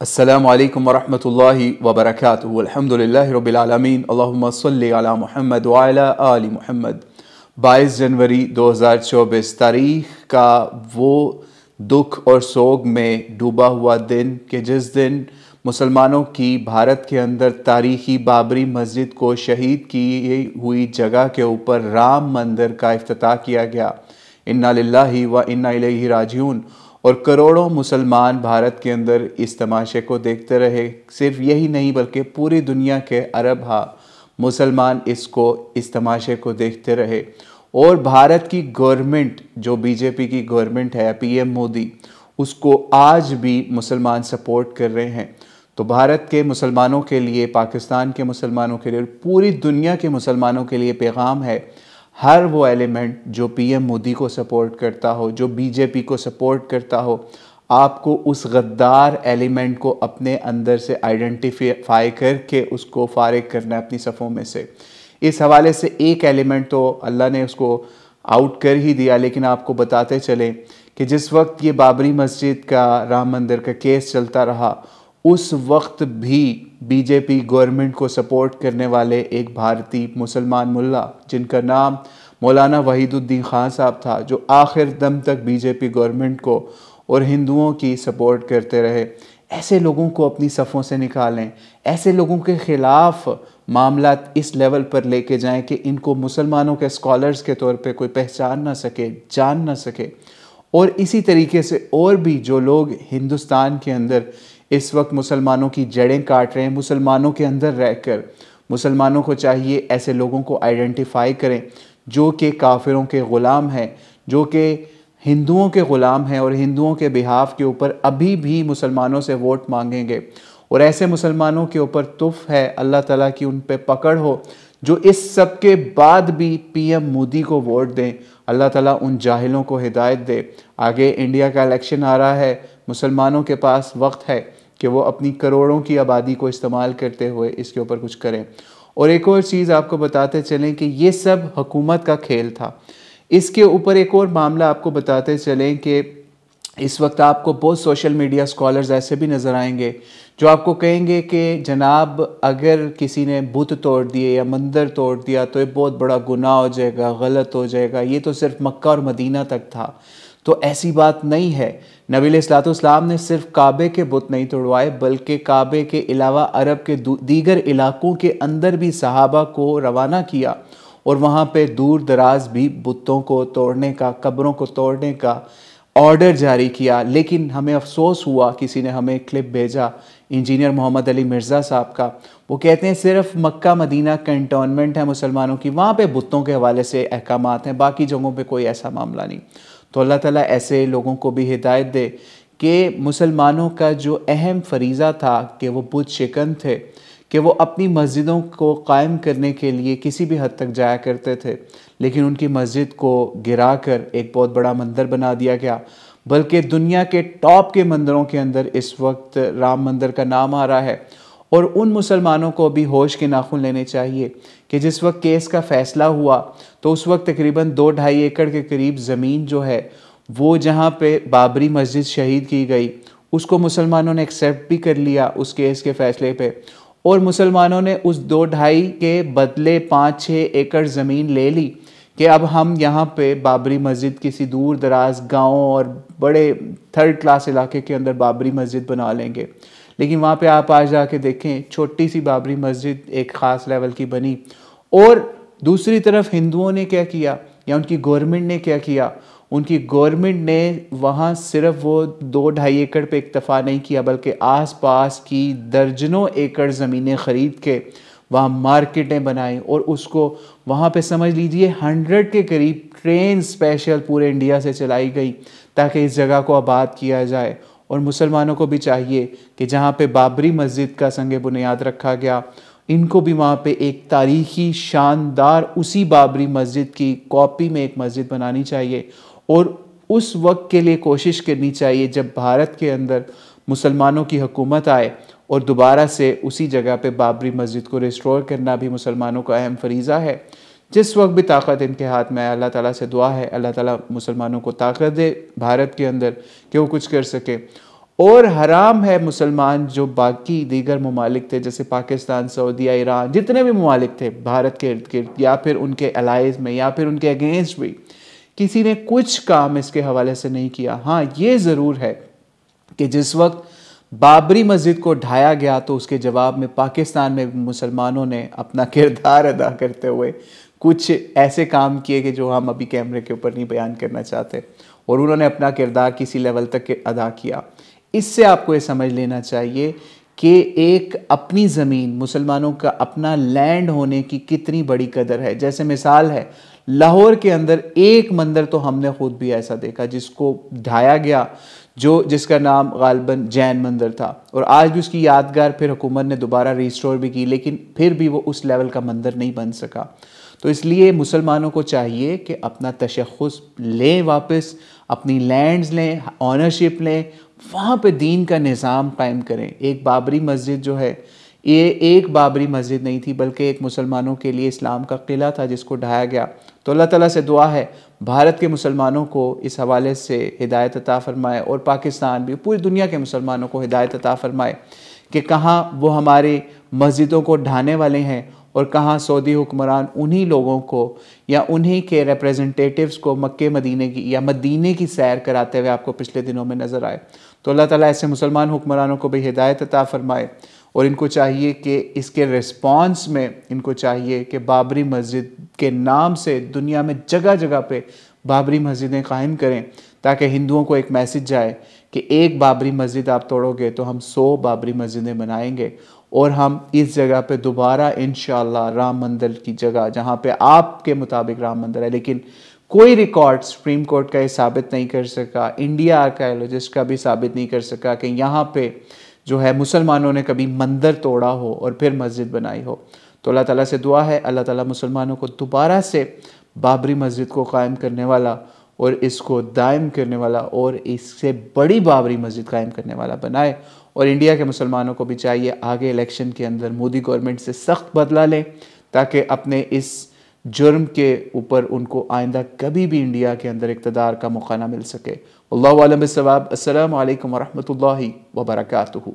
السلام علیکم ورحمۃ اللہ وبرکاتہ الحمدللہ رب العالمین اللہم صلی علی محمد وعلی آل محمد 22 جنوری 2024 تاریخ کا وہ دکھ اور سوگ میں ڈوبا ہوا دن کہ جس دن مسلمانوں کی بھارت کے اندر تاریخی بابری مسجد کو شہید کی ہوئی جگہ کے اوپر رام مندر کا افتتاح کیا گیا۔ انا للہ و انا الیہ راجعون۔ اور کروڑوں مسلمان بھارت کے اندر اس تماشے کو دیکھتے رہے۔ صرف یہی نہیں بلکہ پوری دنیا کے عرب مسلمان اس تماشے کو دیکھتے رہے۔ اور بھارت کی گورنمنٹ جو بی جے پی کی گورنمنٹ ہے، پی ایم مودی، اس کو آج بھی مسلمان سپورٹ کر رہے ہیں۔ تو بھارت کے مسلمانوں کے لیے، پاکستان کے مسلمانوں کے لیے، پوری دنیا کے مسلمانوں کے لیے پیغام ہے، ہر وہ ایلیمنٹ جو پی ایم مودی کو سپورٹ کرتا ہو، جو بی جے پی کو سپورٹ کرتا ہو، آپ کو اس غدار ایلیمنٹ کو اپنے اندر سے آئیڈینٹیفائی کر کے اس کو فارغ کرنا ہے اپنی صفوں میں سے۔ اس حوالے سے ایک ایلیمنٹ تو اللہ نے اس کو آؤٹ کر ہی دیا، لیکن آپ کو بتاتے چلیں کہ جس وقت یہ بابری مسجد کا، رام مندر کا کیس چلتا رہا، اس وقت بھی بی جے پی گورنمنٹ کو سپورٹ کرنے والے ایک بھارتی مسلمان ملا جن کا نام مولانا وحید الدین خان صاحب تھا، جو آخر دم تک بی جے پی گورنمنٹ کو اور ہندوؤں کی سپورٹ کرتے رہے۔ ایسے لوگوں کو اپنی صفوں سے نکالیں، ایسے لوگوں کے خلاف معاملات اس لیول پر لے کے جائیں کہ ان کو مسلمانوں کے اسکالرز کے طور پہ کوئی پہچان نہ سکے، جان نہ سکے۔ اور اسی طریقے سے اور بھی جو لوگ ہندوستان کے اندر اس وقت مسلمانوں کی جڑیں کاٹ رہے ہیں، مسلمانوں کے اندر رہ کر مسلمانوں کو چاہیے ایسے لوگوں کو آئیڈینٹیفائی کریں جو کہ کافروں کے غلام ہیں، جو کہ ہندوؤں کے غلام ہیں اور ہندوؤں کے بہاف کے اوپر ابھی بھی مسلمانوں سے ووٹ مانگیں گے۔ اور ایسے مسلمانوں کے اوپر تف ہے اللہ تعالیٰ کی ان پہ پکڑ ہو جو اس سب کے بعد بھی پی ایم مودی کو ووٹ دیں۔ اللہ تعالیٰ ان جاہلوں کو ہدایت دے۔ آگے انڈیا کا الیکشن آ رہا ہے، مسلمانوں کے پاس وقت ہے کہ وہ اپنی کروڑوں کی آبادی کو استعمال کرتے ہوئے اس کے اوپر کچھ کریں۔ اور ایک اور چیز آپ کو بتاتے چلیں کہ یہ سب حکومت کا کھیل تھا۔ اس کے اوپر ایک اور معاملہ آپ کو بتاتے چلیں کہ اس وقت آپ کو بہت سوشل میڈیا اسکالرز ایسے بھی نظر آئیں گے جو آپ کو کہیں گے کہ جناب اگر کسی نے بت توڑ دیے یا مندر توڑ دیا تو یہ بہت بڑا گناہ ہو جائے گا، غلط ہو جائے گا، یہ تو صرف مکہ اور مدینہ تک تھا۔ تو ایسی بات نہیں ہے۔ نبی علیہ الصلوۃ والسلام نے صرف کعبے کے بت نہیں توڑوائے بلکہ کعبے کے علاوہ عرب کے دیگر علاقوں کے اندر بھی صحابہ کو روانہ کیا اور وہاں پہ دور دراز بھی بتوں کو توڑنے کا، قبروں کو توڑنے کا آرڈر جاری کیا۔ لیکن ہمیں افسوس ہوا، کسی نے ہمیں کلپ بھیجا انجینئر محمد علی مرزا صاحب کا، وہ کہتے ہیں صرف مکہ مدینہ کنٹونمنٹ ہے مسلمانوں کی، وہاں پہ بتوں کے حوالے سے احکامات ہیں، باقی جگہوں پہ کوئی ایسا معاملہ نہیں۔ تو اللہ تعالیٰ ایسے لوگوں کو بھی ہدایت دے کہ مسلمانوں کا جو اہم فریضہ تھا کہ وہ بت شکن تھے، کہ وہ اپنی مسجدوں کو قائم کرنے کے لیے کسی بھی حد تک جایا کرتے تھے، لیکن ان کی مسجد کو گرا کر ایک بہت بڑا مندر بنا دیا گیا۔ بلکہ دنیا کے ٹاپ کے مندروں کے اندر اس وقت رام مندر کا نام آ رہا ہے۔ اور ان مسلمانوں کو بھی ہوش کے ناخن لینے چاہیے کہ جس وقت کیس کا فیصلہ ہوا تو اس وقت تقریباً 2-2.5 ایکڑ کے قریب زمین جو ہے وہ جہاں پہ بابری مسجد شہید کی گئی، اس کو مسلمانوں نے ایکسیپٹ بھی کر لیا اس کیس کے فیصلے پہ، اور مسلمانوں نے اس 2-2.5 کے بدلے 5-6 ایکڑ زمین لے لی کہ اب ہم یہاں پہ بابری مسجد کسی دور دراز گاؤں اور بڑے تھرڈ کلاس علاقے کے اندر بابری مسجد بنا لیں گے۔ لیکن وہاں پہ آپ آج جا کے دیکھیں، چھوٹی سی بابری مسجد ایک خاص لیول کی بنی۔ اور دوسری طرف ہندوؤں نے کیا کیا یا ان کی گورنمنٹ نے کیا کیا؟ ان کی گورنمنٹ نے وہاں صرف وہ 2-2.5 ایکڑ پہ اکتفا نہیں کیا بلکہ آس پاس کی درجنوں ایکڑ زمینیں خرید کے وہاں مارکیٹیں بنائیں، اور اس کو وہاں پہ سمجھ لیجئے 100 کے قریب ٹرین اسپیشل پورے انڈیا سے چلائی گئی تاکہ اس جگہ کو آباد کیا جائے۔ اور مسلمانوں کو بھی چاہیے کہ جہاں پہ بابری مسجد کا سنگ بنیاد رکھا گیا، ان کو بھی وہاں پہ ایک تاریخی شاندار اسی بابری مسجد کی کاپی میں ایک مسجد بنانی چاہیے، اور اس وقت کے لیے کوشش کرنی چاہیے جب بھارت کے اندر مسلمانوں کی حکومت آئے، اور دوبارہ سے اسی جگہ پہ بابری مسجد کو ریسٹور کرنا بھی مسلمانوں کا اہم فریضہ ہے۔ جس وقت بھی طاقت ان کے ہاتھ میں ہے، اللہ تعالیٰ سے دعا ہے اللہ تعالیٰ مسلمانوں کو طاقت دے بھارت کے اندر کہ وہ کچھ کر سکے۔ اور حرام ہے مسلمان جو باقی دیگر ممالک تھے جیسے پاکستان، سعودیہ، ایران، جتنے بھی ممالک تھے بھارت کے ارد گرد یا پھر ان کے الائز میں یا پھر ان کے اگینسٹ بھی، کسی نے کچھ کام اس کے حوالے سے نہیں کیا۔ ہاں یہ ضرور ہے کہ جس وقت بابری مسجد کو ڈھایا گیا تو اس کے جواب میں پاکستان میں مسلمانوں نے اپنا کردار ادا کرتے ہوئے کچھ ایسے کام کیے کہ جو ہم ابھی کیمرے کے اوپر نہیں بیان کرنا چاہتے، اور انہوں نے اپنا کردار کسی لیول تک ادا کیا۔ اس سے آپ کو یہ سمجھ لینا چاہیے کہ ایک اپنی زمین، مسلمانوں کا اپنا لینڈ ہونے کی کتنی بڑی قدر ہے۔ جیسے مثال ہے لاہور کے اندر ایک مندر تو ہم نے خود بھی ایسا دیکھا جس کو ڈھایا گیا، جس کا نام غالباً جین مندر تھا، اور آج بھی اس کی یادگار پھر حکومت نے دوبارہ ریسٹور بھی کی، لیکن پھر بھی وہ اس لیول کا مندر نہیں بن سکا۔ تو اس لیے مسلمانوں کو چاہیے کہ اپنا تشخص لیں، واپس اپنی لینڈز لیں، آنرشپ لیں، وہاں پہ دین کا نظام قائم کریں۔ ایک بابری مسجد جو ہے، یہ ایک بابری مسجد نہیں تھی بلکہ ایک مسلمانوں کے لیے اسلام کا قلعہ تھا جس کو ڈھایا گیا۔ تو اللہ تعالیٰ سے دعا ہے بھارت کے مسلمانوں کو اس حوالے سے ہدایت عطا فرمائے، اور پاکستان بھی، پوری دنیا کے مسلمانوں کو ہدایت عطا فرمائے کہ کہاں وہ ہماری مسجدوں کو ڈھانے والے ہیں اور کہاں سعودی حکمران انہی لوگوں کو یا انہی کے ریپریزنٹیٹیوز کو مکہ مدینے کی یا مدینے کی سیر کراتے ہوئے آپ کو پچھلے دنوں میں نظر آئے۔ تو اللہ تعالیٰ ایسے مسلمان حکمرانوں کو بھی ہدایت عطا فرمائے، اور ان کو چاہیے کہ اس کے ریسپانس میں ان کو چاہیے کہ بابری مسجد کے نام سے دنیا میں جگہ جگہ پہ بابری مسجدیں قائم کریں، تاکہ ہندوؤں کو ایک میسج جائے کہ ایک بابری مسجد آپ توڑو گے تو ہم 100 بابری مسجدیں بنائیں گے، اور ہم اس جگہ پہ دوبارہ انشاءاللہ رام مندر کی جگہ، جہاں پہ آپ کے مطابق رام مندر ہے لیکن کوئی ریکارڈ سپریم کورٹ کا یہ ثابت نہیں کر سکا، انڈیا آرکائیولوجسٹ کا بھی ثابت نہیں کر سکا کہ یہاں پہ جو ہے مسلمانوں نے کبھی مندر توڑا ہو اور پھر مسجد بنائی ہو۔ تو اللہ تعالیٰ سے دعا ہے اللہ تعالیٰ مسلمانوں کو دوبارہ سے بابری مسجد کو قائم کرنے والا اور اس کو دائم کرنے والا اور اس سے بڑی بابری مسجد قائم کرنے والا بنائے، اور انڈیا کے مسلمانوں کو بھی چاہیے آگے الیکشن کے اندر مودی گورنمنٹ سے سخت بدلہ لیں، تاکہ اپنے اس جرم کے اوپر ان کو آئندہ کبھی بھی انڈیا کے اندر اقتدار کا موقع نہ مل سکے۔ اللہ عالم بالصواب۔ السلام علیکم ورحمۃ اللہ وبرکاتہ۔